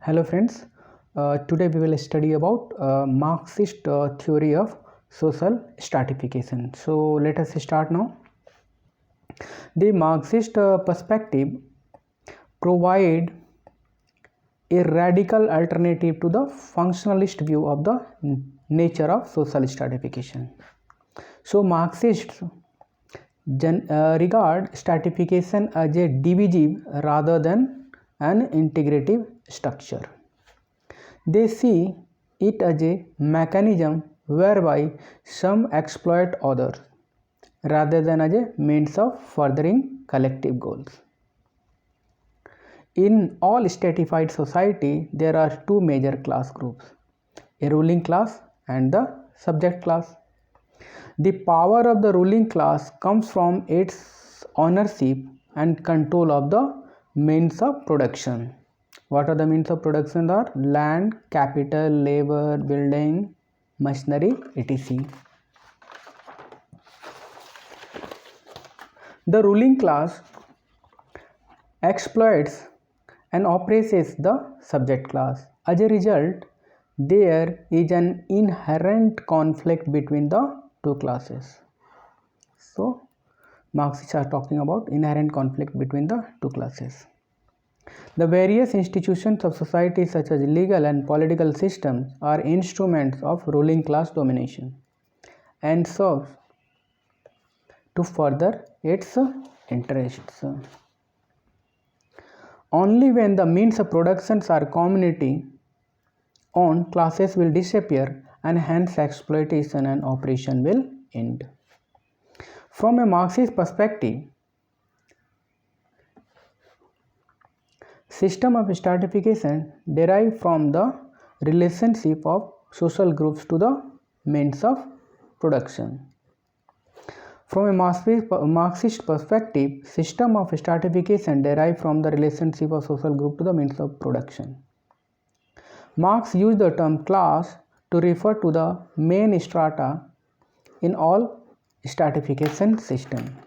Hello friends, today we will study about Marxist theory of social stratification. So let us start now. The Marxist perspective provide a radical alternative to the functionalist view of the nature of social stratification. So Marxists regard stratification as a divisive rather than an integrative structure. They see it as a mechanism whereby some exploit others rather than as a means of furthering collective goals. In all stratified society, there are two major class groups, a ruling class and the subject class. The power of the ruling class comes from its ownership and control of the means of production. What are the means of production? Are land, capital, labor, building, machinery, etc. The ruling class exploits and oppresses the subject class. As a result, there is an inherent conflict between the two classes. So, Marxists are talking about inherent conflict between the two classes. The various institutions of society such as legal and political systems are instruments of ruling class domination and serve to further its interests. Only when the means of production are community owned, classes will disappear and hence exploitation and oppression will end. From a Marxist perspective, system of stratification derive from the relationship of social groups to the means of production. From a Marxist perspective, system of stratification derive from the relationship of social group to the means of production. Marx used the term class to refer to the main strata in all stratification system.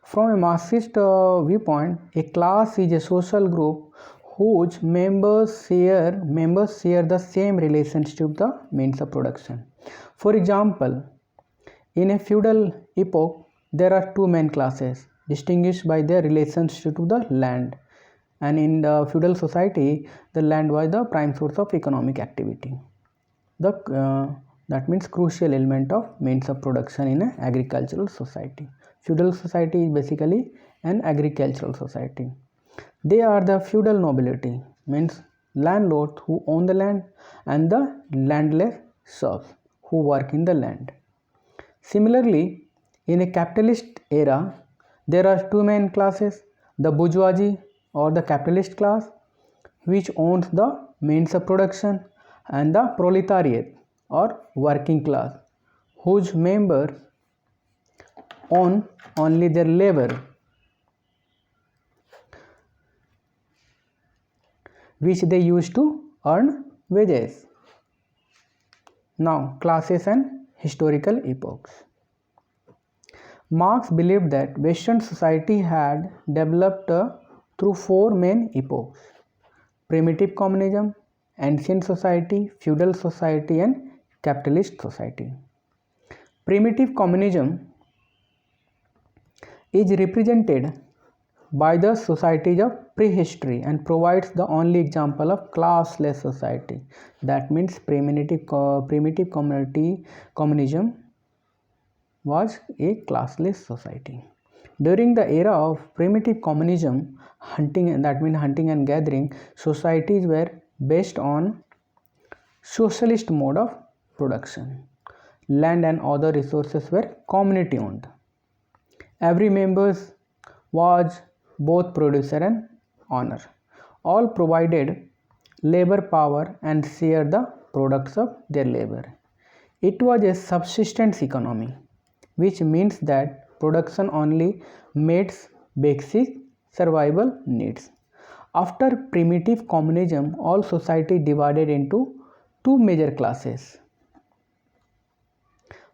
From a Marxist viewpoint, a class is a social group whose members share the same relationship to the means of production. For example, in a feudal epoch, there are two main classes distinguished by their relationship to the land, and in the feudal society, the land was the prime source of economic activity. That means crucial element of means of production in an agricultural society. Feudal society is basically an agricultural society. They are the feudal nobility, means landlords who own the land, and the landless serfs who work in the land. Similarly, in a capitalist era, there are two main classes, the bourgeoisie or the capitalist class, which owns the means of production, and the proletariat or working class, whose members own only their labor, which they use to earn wages. Now, classes and historical epochs. Marx believed that Western society had developed through four main epochs: primitive communism, ancient society, feudal society, and capitalist society. Primitive communism is represented by the societies of prehistory and provides the only example of classless society. That means primitive communism was a classless society. During the era of primitive communism, hunting and gathering, societies were based on socialist mode of production. Land and other resources were community owned. Every member was both producer and owner. All provided labor power and shared the products of their labor. It was a subsistence economy, which means that production only meets basic survival needs. After primitive communism, all society divided into two major classes: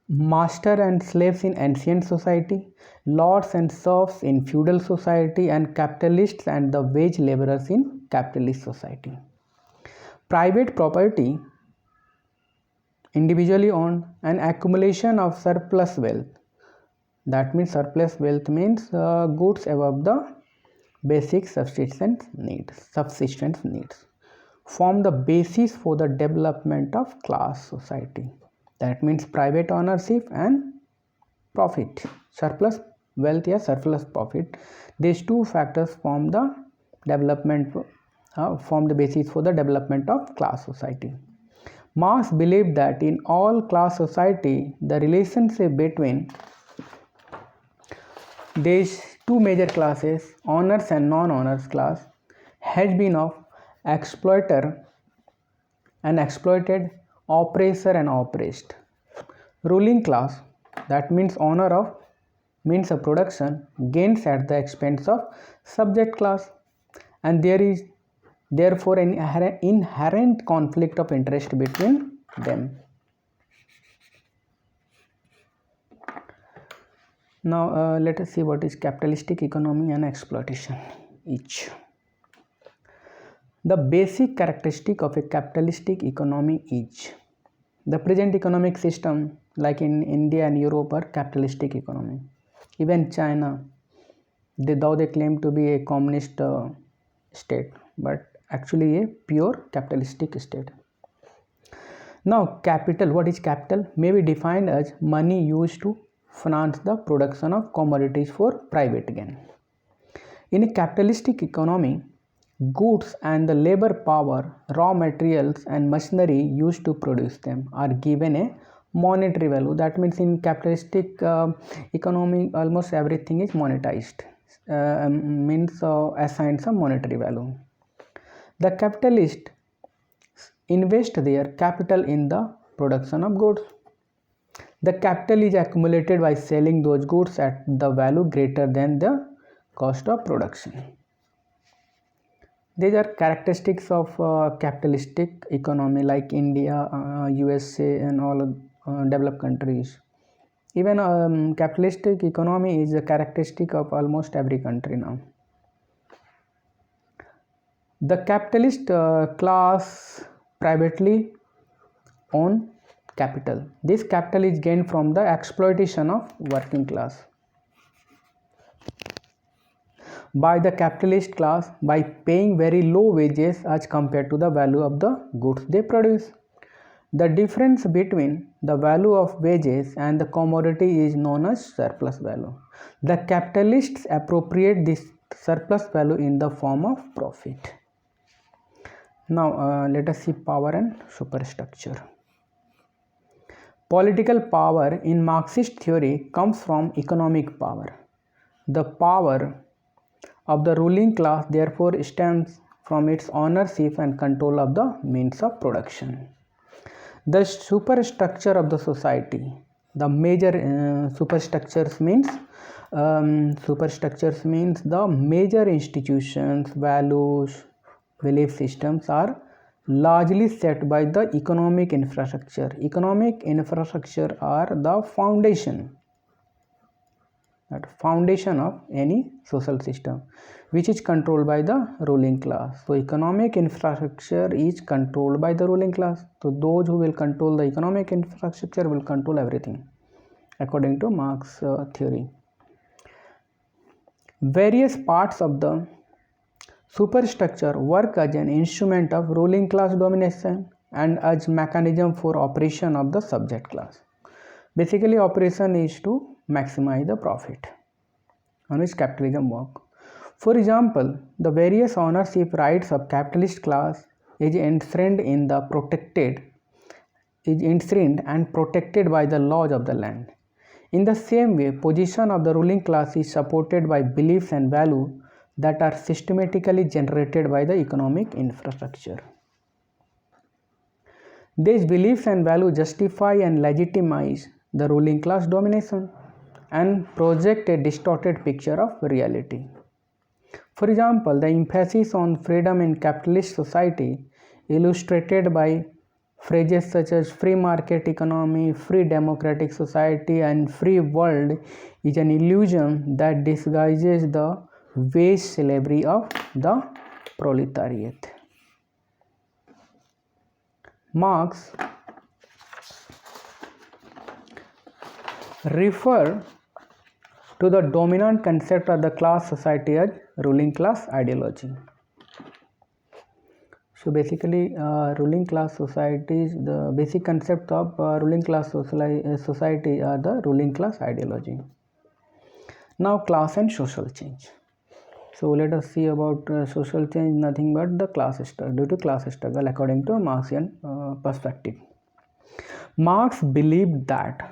master and slaves in ancient society, lords and serfs in feudal society, and capitalists and the wage laborers in capitalist society. Private property, individually owned, and accumulation of surplus wealth. That means surplus wealth means goods above the basic subsistence needs form the basis for the development of class society. That means private ownership and profit, surplus wealth or surplus profit. These two factors form the basis for the development of class society. Marx believed that in all class society, the relationship between these two major classes, owners and non-owners class, has been of exploiter and exploited, oppressor and oppressed. Ruling class, that means owner of means of production, gains at the expense of subject class, and there is therefore an inherent conflict of interest between them. Now let us see what is capitalistic economy and exploitation each. The basic characteristic of a capitalistic economy is the present economic system, like in India and Europe, are capitalistic economy. Even China, though they claim to be a communist state, but actually a pure capitalistic state. Now capital, what is capital? May be defined as money used to finance the production of commodities for private gain. In a capitalistic economy, goods and the labor power, raw materials and machinery used to produce them are given a monetary value. That means in capitalistic economy, almost everything is monetized, means assigned some monetary value. The capitalist invest their capital in the production of goods. The capital is accumulated by selling those goods at the value greater than the cost of production. These are characteristics of capitalistic economy, like India, USA and all developed countries. Even capitalistic economy is a characteristic of almost every country now. The capitalist class privately own capital. This capital is gained from the exploitation of working class by the capitalist class by paying very low wages as compared to the value of the goods they produce. The difference between the value of wages and the commodity is known as surplus value. The capitalists appropriate this surplus value in the form of profit. Now let us see power and superstructure. Political power in Marxist theory comes from economic power. The power of the ruling class therefore stems from its ownership and control of the means of production. The superstructure of the society, the major superstructures means the major institutions, values, belief systems are largely set by the economic infrastructure. Economic infrastructure are the foundation of any social system, which is controlled by the ruling class. So economic infrastructure is controlled by the ruling class. So those who will control the economic infrastructure will control everything, according to Marx theory. Various parts of the superstructure work as an instrument of ruling class domination and as mechanism for operation of the subject class. Basically, operation is to maximize the profit on which capitalism works. For example, the various ownership rights of capitalist class is enshrined and protected by the laws of the land. In the same way, position of the ruling class is supported by beliefs and values that are systematically generated by the economic infrastructure. These beliefs and values justify and legitimize the ruling class domination and project a distorted picture of reality. For example, the emphasis on freedom in capitalist society illustrated by Phrases such as free market economy, free democratic society, and free world is an illusion that disguises the wage slavery of the proletariat. Marx refer to the dominant concept of the class society as ruling class ideology. So basically, ruling class societies, the basic concept of ruling class society are the ruling class ideology. Now, class and social change. So let us see about social change, nothing but the class struggle, due to class struggle according to Marxian perspective. Marx believed that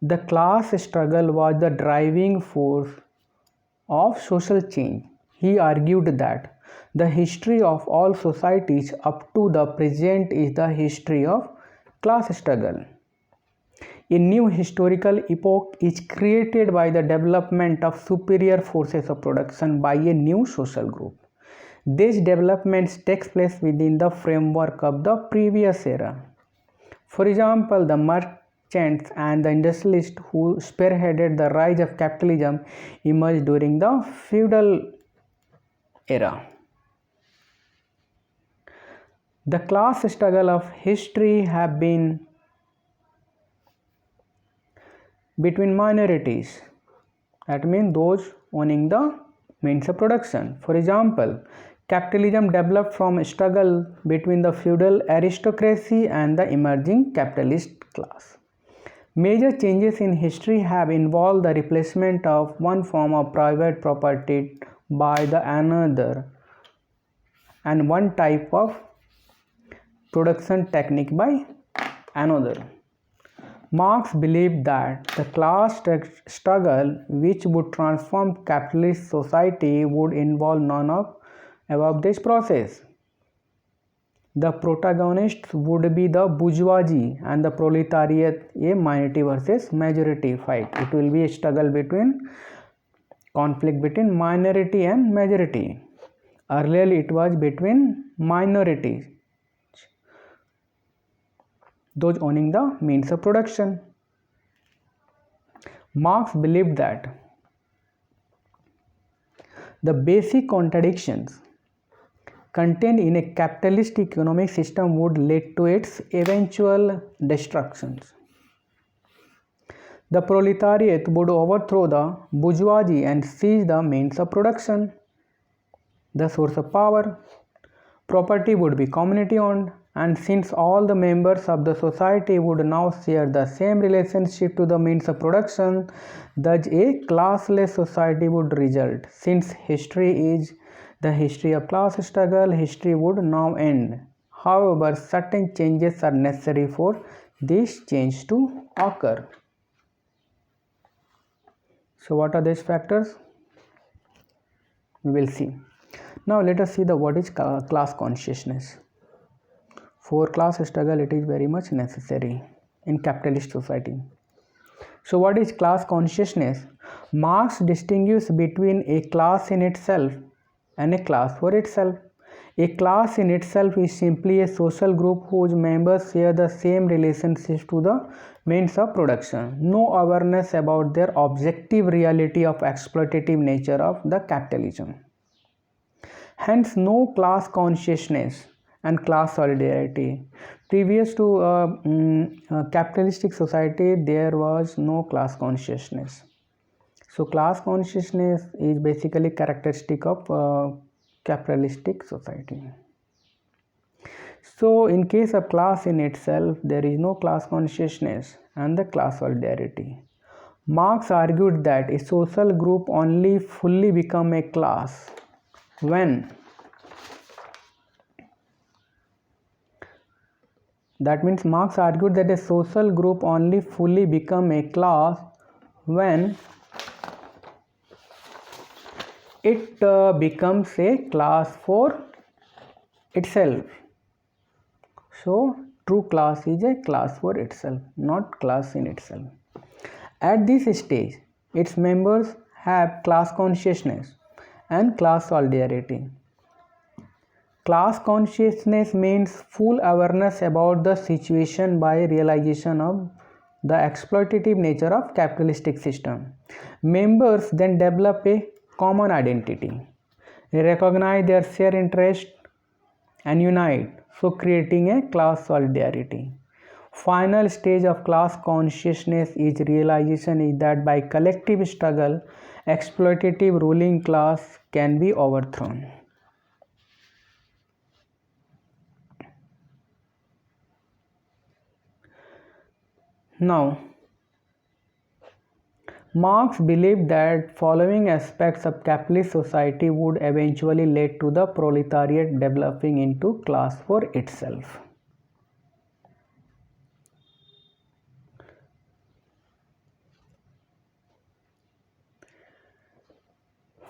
the class struggle was the driving force of social change. He argued that the history of all societies up to the present is the history of class struggle. A new historical epoch is created by the development of superior forces of production by a new social group. This development takes place within the framework of the previous era. For example, the merchants and the industrialists who spearheaded the rise of capitalism emerged during the feudal era. The class struggle of history have been between minorities, that means those owning the means of production. For example, capitalism developed from a struggle between the feudal aristocracy and the emerging capitalist class. Major changes in history have involved the replacement of one form of private property by the another and one type of production technique by another. Marx believed that the class struggle which would transform capitalist society would involve none of above this process. The protagonists would be the bourgeoisie and the proletariat, a minority versus majority fight. It will be a struggle between conflict between minority and majority. Earlier it was between minorities, those owning the means of production. Marx believed that the basic contradictions contained in a capitalist economic system would lead to its eventual destructions. The proletariat would overthrow the bourgeoisie and seize the means of production, the source of power. Property would be community owned, and since all the members of the society would now share the same relationship to the means of production, thus a classless society would result. Since history is the history of class struggle, history would now end. However, certain changes are necessary for this change to occur. So what are these factors? We will see. Now let us see the what is class consciousness. For class struggle, it is very much necessary in capitalist society. So what is class consciousness? Marx distinguishes between a class in itself and a class for itself. A class in itself is simply a social group whose members share the same relationships to the means of production. No awareness about their objective reality of exploitative nature of the capitalism. Hence, no class consciousness and class solidarity. Previous to capitalistic society, there was no class consciousness. So, class consciousness is basically characteristic of capitalistic society. So, in case of class in itself, there is no class consciousness and the class solidarity. Marx argued that a social group only fully become a class when that means Marx argued that a social group only fully become a class when it becomes a class for itself. So true class is a class for itself, not class in itself. At this stage, its members have class consciousness and class solidarity. Class consciousness means full awareness about the situation by realization of the exploitative nature of capitalistic system. Members then develop a common identity, recognize their shared interest and unite, so creating a class solidarity. Final stage of class consciousness is realization is that by collective struggle, exploitative ruling class can be overthrown. Now, Marx believed that following aspects of capitalist society would eventually lead to the proletariat developing into class for itself.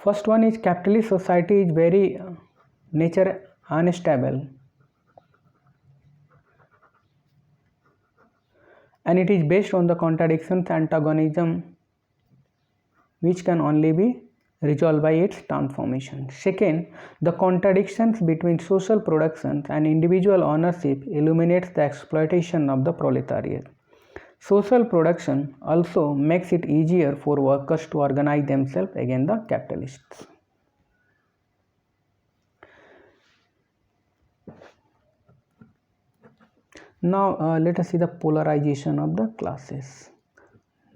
First one is capitalist society is very nature unstable, and it is based on the contradictions antagonism which can only be resolved by its transformation. Second, the contradictions between social production and individual ownership illuminates the exploitation of the proletariat. Social production also makes it easier for workers to organize themselves against the capitalists. Now let us see the polarization of the classes.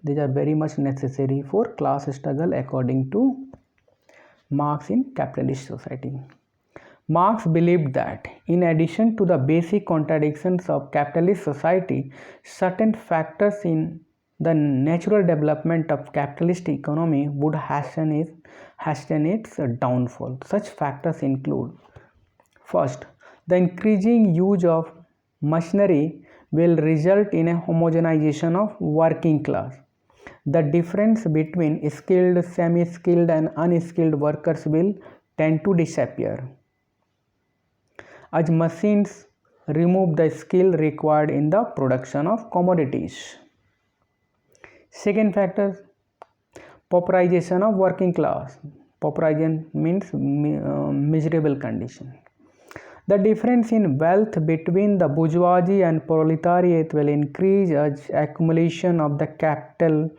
These are very much necessary for class struggle according to Marx in capitalist society. Marx believed that in addition to the basic contradictions of capitalist society, certain factors in the natural development of capitalist economy would hasten its downfall. Such factors include: first, the increasing use of machinery will result in a homogenization of working class. The difference between skilled, semi-skilled and unskilled workers will tend to disappear as machines remove the skill required in the production of commodities. Second factor, pauperization of working class. Pauperization means miserable condition. The difference in wealth between the bourgeoisie and proletariat will increase as accumulation of the capital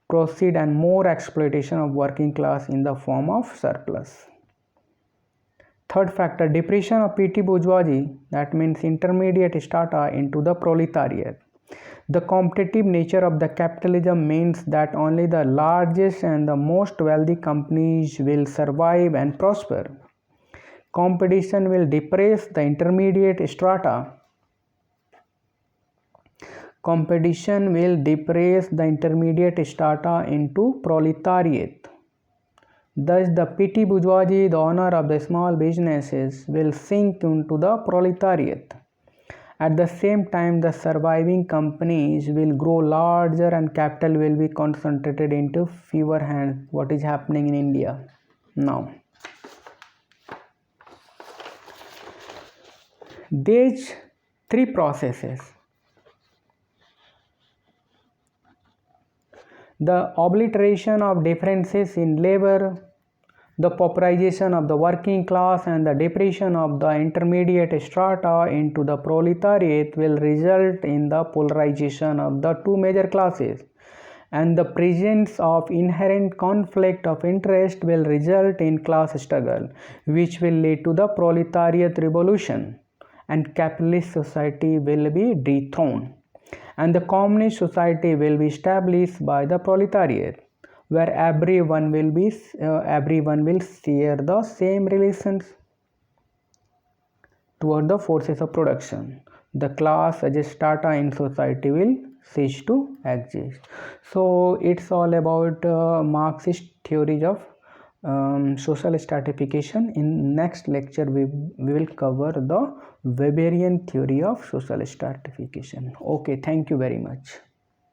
proceed and more exploitation of working class in the form of surplus. Third factor, depression of petty bourgeoisie, that means intermediate strata, into the proletariat. The competitive nature of the capitalism means that only the largest and the most wealthy companies will survive and prosper. Competition will depress the intermediate strata. Competition will depress the intermediate strata into proletariat. Thus, the petty bourgeoisie, the owner of the small businesses, will sink into the proletariat. At the same time, the surviving companies will grow larger and capital will be concentrated into fewer hands. What is happening in India now? These three processes, the obliteration of differences in labor, the pauperization of the working class and the depression of the intermediate strata into the proletariat will result in the polarization of the two major classes, and the presence of inherent conflict of interest will result in class struggle, which will lead to the proletariat revolution, and capitalist society will be dethroned, and the communist society will be established by the proletariat, where everyone will share the same relations toward the forces of production. The class as a strata in society will cease to exist. So it's all about Marxist theories of social stratification. In next lecture we will cover the Weberian theory of social stratification. Okay, thank you very much.